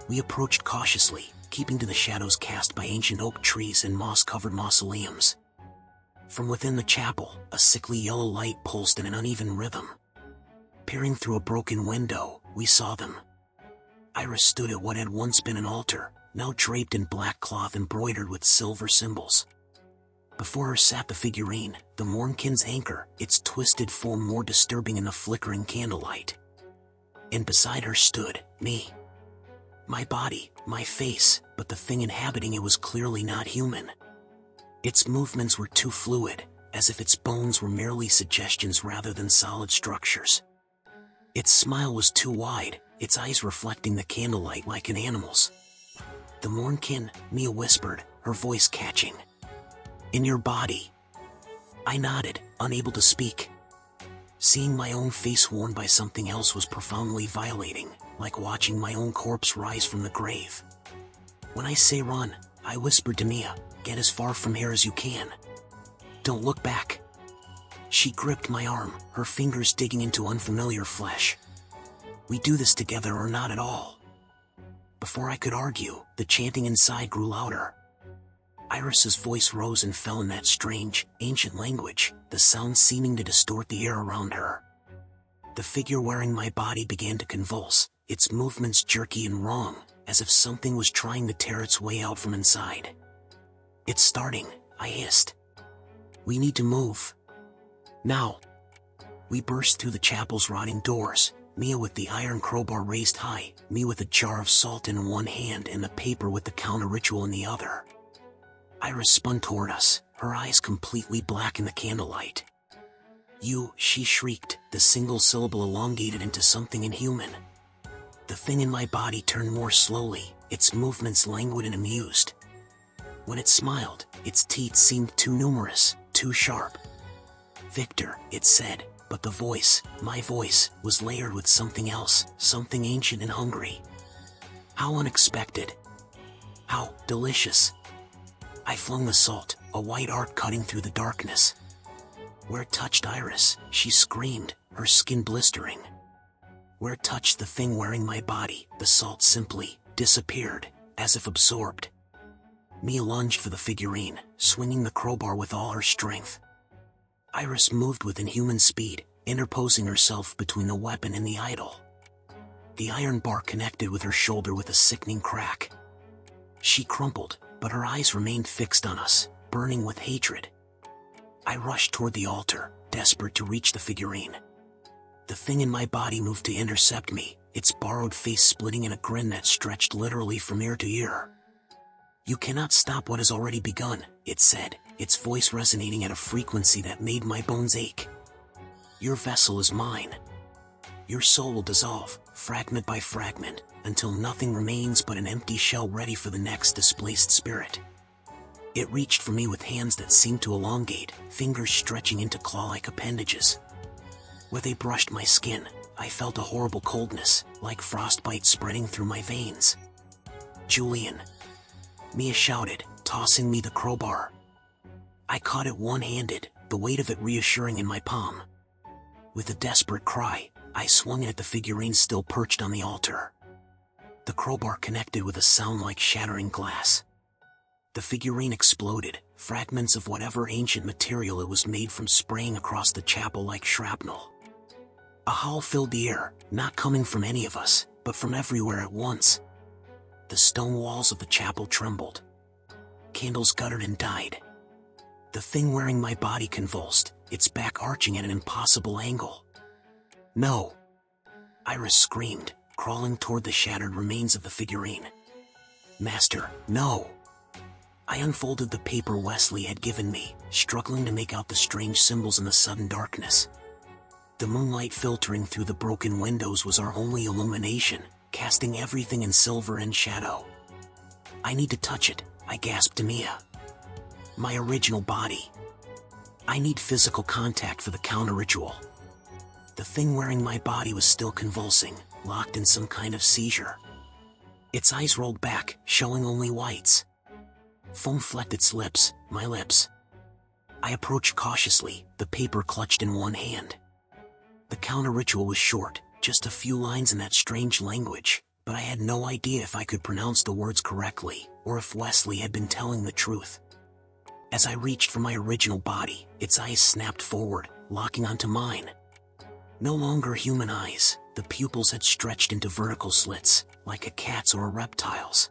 We approached cautiously, keeping to the shadows cast by ancient oak trees and moss-covered mausoleums. From within the chapel, a sickly yellow light pulsed in an uneven rhythm. Peering through a broken window, we saw them. Iris stood at what had once been an altar, now draped in black cloth embroidered with silver symbols. Before her sat the figurine, the Mourn-Kin's anchor, its twisted form more disturbing in the flickering candlelight. And beside her stood, me. My body, my face, but the thing inhabiting it was clearly not human. Its movements were too fluid, as if its bones were merely suggestions rather than solid structures. Its smile was too wide, its eyes reflecting the candlelight like an animal's. "The Mourn-Kin," Mia whispered, her voice catching. "In your body." I nodded, unable to speak. Seeing my own face worn by something else was profoundly violating, like watching my own corpse rise from the grave. "When I say run," I whispered to Mia, "get as far from here as you can. Don't look back." She gripped my arm, her fingers digging into unfamiliar flesh. "We do this together or not at all." Before I could argue, the chanting inside grew louder. Iris's voice rose and fell in that strange, ancient language, the sound seeming to distort the air around her. The figure wearing my body began to convulse, its movements jerky and wrong, as if something was trying to tear its way out from inside. "It's starting," I hissed. "We need to move. Now." We burst through the chapel's rotting doors, Mia with the iron crowbar raised high, me with a jar of salt in one hand and the paper with the counter-ritual in the other. Iris spun toward us, her eyes completely black in the candlelight. "You," she shrieked, the single syllable elongated into something inhuman. The thing in my body turned more slowly, its movements languid and amused. When it smiled, its teeth seemed too numerous, too sharp. "Victor," it said, but the voice, my voice, was layered with something else, something ancient and hungry. How unexpected. How delicious. I flung the salt, a white arc cutting through the darkness. Where it touched Iris, she screamed, her skin blistering. Where it touched the thing wearing my body, the salt simply disappeared, as if absorbed. Mia lunged for the figurine, swinging the crowbar with all her strength. Iris moved with inhuman speed, interposing herself between the weapon and the idol. The iron bar connected with her shoulder with a sickening crack. She crumpled, but her eyes remained fixed on us, burning with hatred. I rushed toward the altar, desperate to reach the figurine. The thing in my body moved to intercept me, its borrowed face splitting in a grin that stretched literally from ear to ear. "You cannot stop what has already begun," it said, its voice resonating at a frequency that made my bones ache. "Your vessel is mine. Your soul will dissolve, fragment by fragment, until nothing remains but an empty shell ready for the next displaced spirit." It reached for me with hands that seemed to elongate, fingers stretching into claw-like appendages. Where they brushed my skin, I felt a horrible coldness, like frostbite spreading through my veins. "Julian," Mia shouted, tossing me the crowbar. I caught it one-handed, the weight of it reassuring in my palm. With a desperate cry, I swung it at the figurine still perched on the altar. The crowbar connected with a sound like shattering glass. The figurine exploded, fragments of whatever ancient material it was made from spraying across the chapel like shrapnel. A howl filled the air, not coming from any of us, but from everywhere at once. The stone walls of the chapel trembled. Candles guttered and died. The thing wearing my body convulsed, its back arching at an impossible angle. "No!" Iris screamed, crawling toward the shattered remains of the figurine. "Master, no!" I unfolded the paper Wesley had given me, struggling to make out the strange symbols in the sudden darkness. The moonlight filtering through the broken windows was our only illumination, casting everything in silver and shadow. "I need to touch it," I gasped to Mia. "My original body. I need physical contact for the counter-ritual." The thing wearing my body was still convulsing, locked in some kind of seizure. Its eyes rolled back, showing only whites. Foam flecked its lips, my lips. I approached cautiously, the paper clutched in one hand. The counter-ritual was short, just a few lines in that strange language, but I had no idea if I could pronounce the words correctly, or if Wesley had been telling the truth. As I reached for my original body, its eyes snapped forward, locking onto mine. No longer human eyes, the pupils had stretched into vertical slits, like a cat's or a reptile's.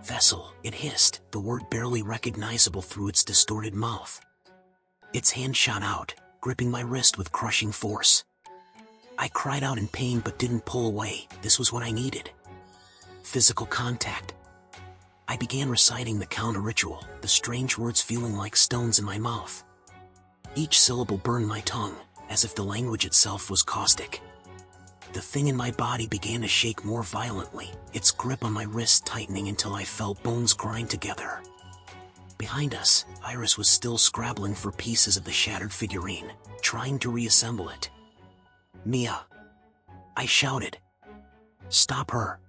"Vessel," it hissed, the word barely recognizable through its distorted mouth. Its hand shot out, gripping my wrist with crushing force. I cried out in pain but didn't pull away. This was what I needed. Physical contact. I began reciting the counter-ritual, the strange words feeling like stones in my mouth. Each syllable burned my tongue, as if the language itself was caustic. The thing in my body began to shake more violently, its grip on my wrist tightening until I felt bones grind together. Behind us, Iris was still scrabbling for pieces of the shattered figurine, trying to reassemble it. "Mia!" I shouted. "Stop her!"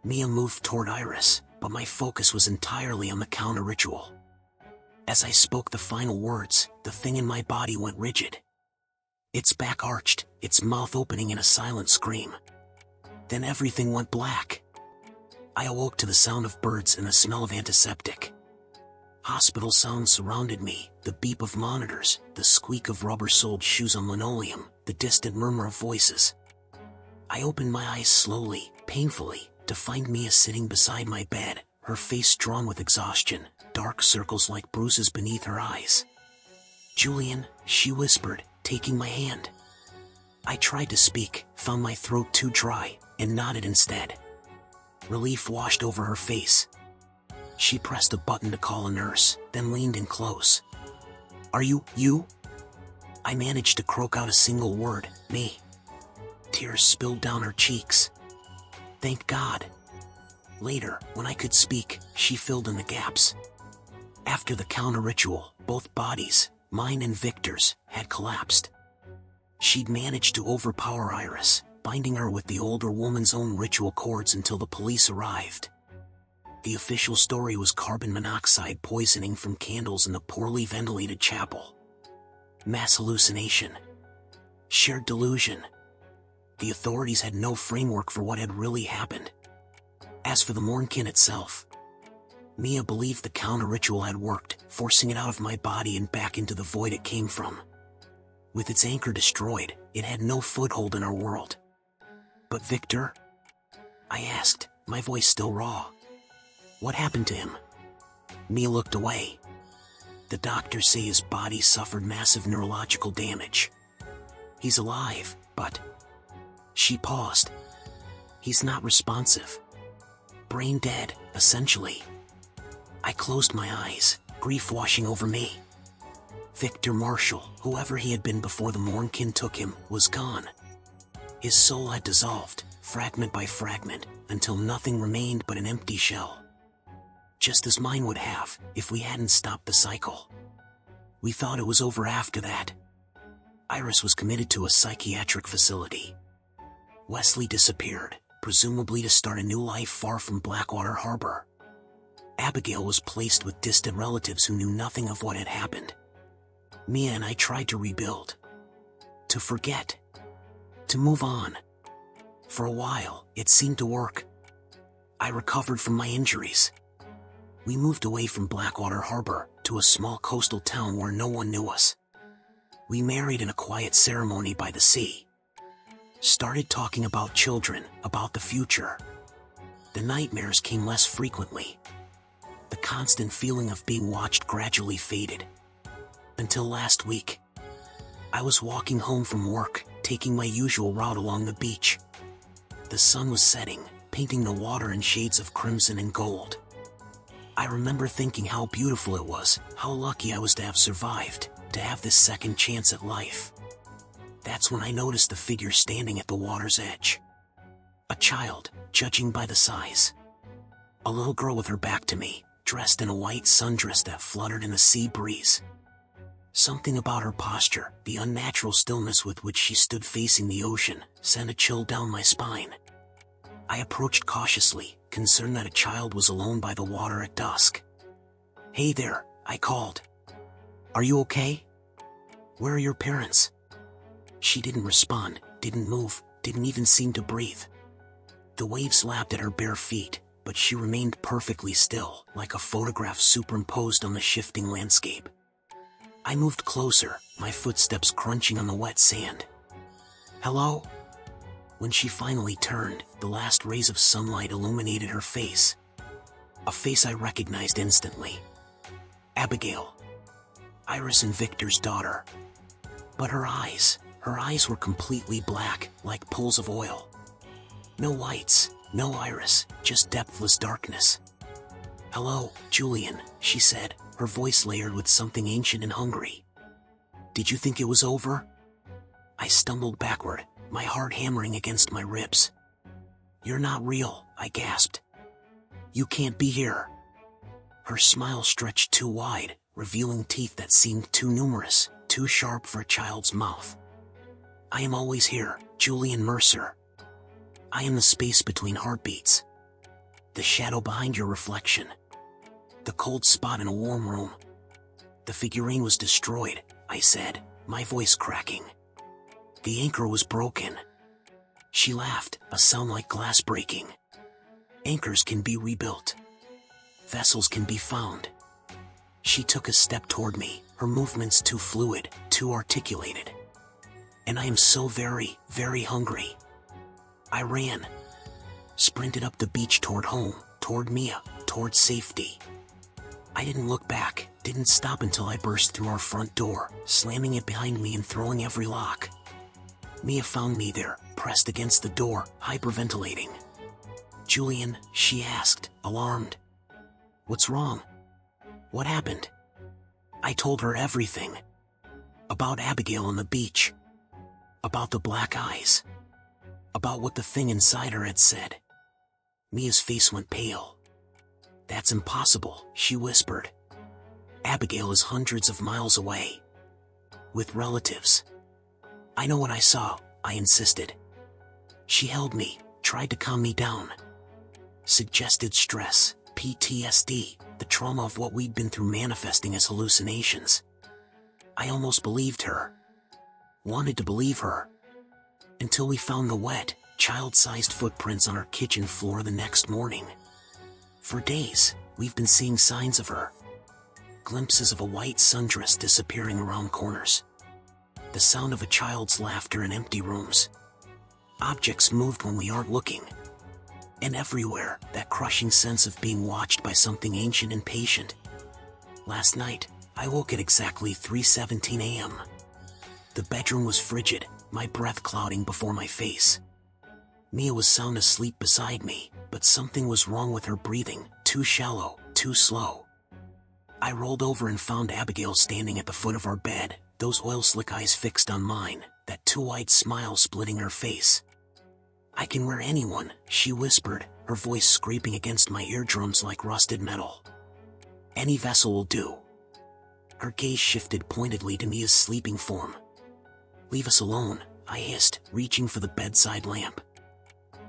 Mia moved toward Iris, but my focus was entirely on the counter-ritual. As I spoke the final words, the thing in my body went rigid. Its back arched, its mouth opening in a silent scream. Then everything went black. I awoke to the sound of birds and the smell of antiseptic. Hospital sounds surrounded me, the beep of monitors, the squeak of rubber-soled shoes on linoleum, the distant murmur of voices. I opened my eyes slowly, painfully, to find Mia sitting beside my bed, her face drawn with exhaustion, dark circles like bruises beneath her eyes. "Julian," she whispered, taking my hand. I tried to speak, found my throat too dry, and nodded instead. Relief washed over her face. She pressed a button to call a nurse, then leaned in close. "Are you?" I managed to croak out a single word, "Me." Tears spilled down her cheeks. "Thank God." Later, when I could speak, she filled in the gaps. After the counter-ritual, both bodies, mine and Victor's, had collapsed. She'd managed to overpower Iris, binding her with the older woman's own ritual cords until the police arrived. The official story was carbon monoxide poisoning from candles in the poorly ventilated chapel. Mass hallucination. Shared delusion. The authorities had no framework for what had really happened. As for the Mourn-Kin itself, Mia believed the counter-ritual had worked, forcing it out of my body and back into the void it came from. With its anchor destroyed, it had no foothold in our world. "But Victor?" I asked, my voice still raw. "What happened to him?" Mia looked away. "The doctors say his body suffered massive neurological damage. He's alive, but..." She paused. "He's not responsive. Brain dead, essentially." I closed my eyes, grief washing over me. Victor Marshall, whoever he had been before the Mourn-Kin took him, was gone. His soul had dissolved, fragment by fragment, until nothing remained but an empty shell. Just as mine would have, if we hadn't stopped the cycle. We thought it was over after that. Iris was committed to a psychiatric facility. Wesley disappeared, presumably to start a new life far from Blackwater Harbor. Abigail was placed with distant relatives who knew nothing of what had happened. Mia and I tried to rebuild. To forget. To move on. For a while, it seemed to work. I recovered from my injuries. We moved away from Blackwater Harbor to a small coastal town where no one knew us. We married in a quiet ceremony by the sea. Started talking about children, about the future. The nightmares came less frequently. The constant feeling of being watched gradually faded. Until last week. I was walking home from work, taking my usual route along the beach. The sun was setting, painting the water in shades of crimson and gold. I remember thinking how beautiful it was, how lucky I was to have survived, to have this second chance at life. That's when I noticed the figure standing at the water's edge. A child, judging by the size. A little girl with her back to me, dressed in a white sundress that fluttered in the sea breeze. Something about her posture, the unnatural stillness with which she stood facing the ocean, sent a chill down my spine. I approached cautiously, concerned that a child was alone by the water at dusk. "Hey there," I called. "Are you okay? Where are your parents?" She didn't respond, didn't move, didn't even seem to breathe. The waves lapped at her bare feet, but she remained perfectly still, like a photograph superimposed on the shifting landscape. I moved closer, my footsteps crunching on the wet sand. "Hello?" When she finally turned, the last rays of sunlight illuminated her face. A face I recognized instantly. Abigail. Iris and Victor's daughter. But her eyes were completely black, like pools of oil. No lights, no iris, just depthless darkness. "Hello, Julian," she said, her voice layered with something ancient and hungry. "Did you think it was over?" I stumbled backward, my heart hammering against my ribs. "You're not real," I gasped. "You can't be here." Her smile stretched too wide, revealing teeth that seemed too numerous, too sharp for a child's mouth. "I am always here, Julian Mercer. I am the space between heartbeats. The shadow behind your reflection. The cold spot in a warm room." "The figurine was destroyed," I said, my voice cracking. "The anchor was broken." She laughed, a sound like glass breaking. "Anchors can be rebuilt. Vessels can be found." She took a step toward me, her movements too fluid, too articulated. "And I am so very, very hungry." I ran. Sprinted up the beach toward home, toward Mia, toward safety. I didn't look back, didn't stop until I burst through our front door, slamming it behind me and throwing every lock. Mia found me there, pressed against the door, hyperventilating. "Julian," she asked, alarmed. "What's wrong? What happened?" I told her everything. About Abigail on the beach. About the black eyes. About what the thing inside her had said. Mia's face went pale. "That's impossible," she whispered. "Abigail is hundreds of miles away. With relatives." "I know what I saw," I insisted. She held me, tried to calm me down. Suggested stress, PTSD, the trauma of what we'd been through manifesting as hallucinations. I almost believed her. Wanted to believe her. Until we found the wet, child-sized footprints on our kitchen floor the next morning. For days, we've been seeing signs of her. Glimpses of a white sundress disappearing around corners. The sound of a child's laughter in empty rooms. Objects moved when we aren't looking. And everywhere, that crushing sense of being watched by something ancient and patient. Last night, I woke at exactly 3:17 a.m. The bedroom was frigid, my breath clouding before my face. Mia was sound asleep beside me, but something was wrong with her breathing, too shallow, too slow. I rolled over and found Abigail standing at the foot of our bed, those oil-slick eyes fixed on mine, that too-wide smile splitting her face. "I can wear anyone," she whispered, her voice scraping against my eardrums like rusted metal. "Any vessel will do." Her gaze shifted pointedly to Mia's sleeping form. "Leave us alone," I hissed, reaching for the bedside lamp.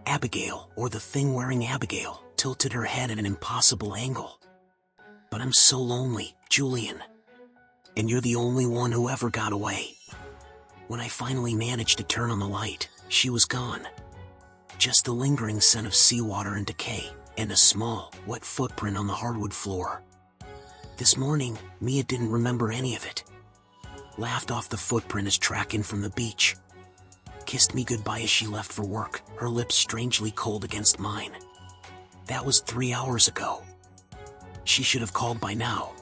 Abigail, or the thing wearing Abigail, tilted her head at an impossible angle. "But I'm so lonely, Julian. And you're the only one who ever got away." When I finally managed to turn on the light, she was gone. Just the lingering scent of seawater and decay, and a small, wet footprint on the hardwood floor. This morning, Mia didn't remember any of it. Laughed off the footprint as tracking from the beach. Kissed me goodbye as she left for work, her lips strangely cold against mine. That was 3 hours ago. She should have called by now.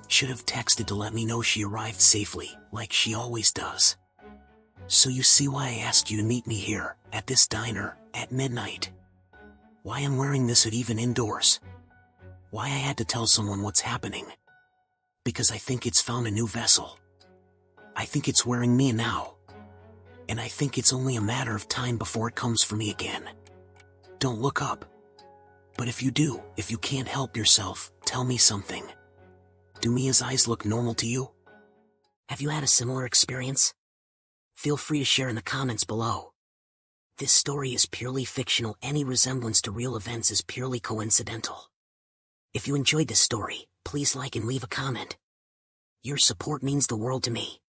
Should have texted to let me know she arrived safely, like she always does. So you see why I asked you to meet me here, at this diner, at midnight. Why I'm wearing this even indoors. Why I had to tell someone what's happening. Because I think it's found a new vessel. I think it's wearing me now. And I think it's only a matter of time before it comes for me again. Don't look up. But if you do, if you can't help yourself, tell me something. Do Mia's eyes look normal to you? Have you had a similar experience? Feel free to share in the comments below. This story is purely fictional. Any resemblance to real events is purely coincidental. If you enjoyed this story, please like and leave a comment. Your support means the world to me.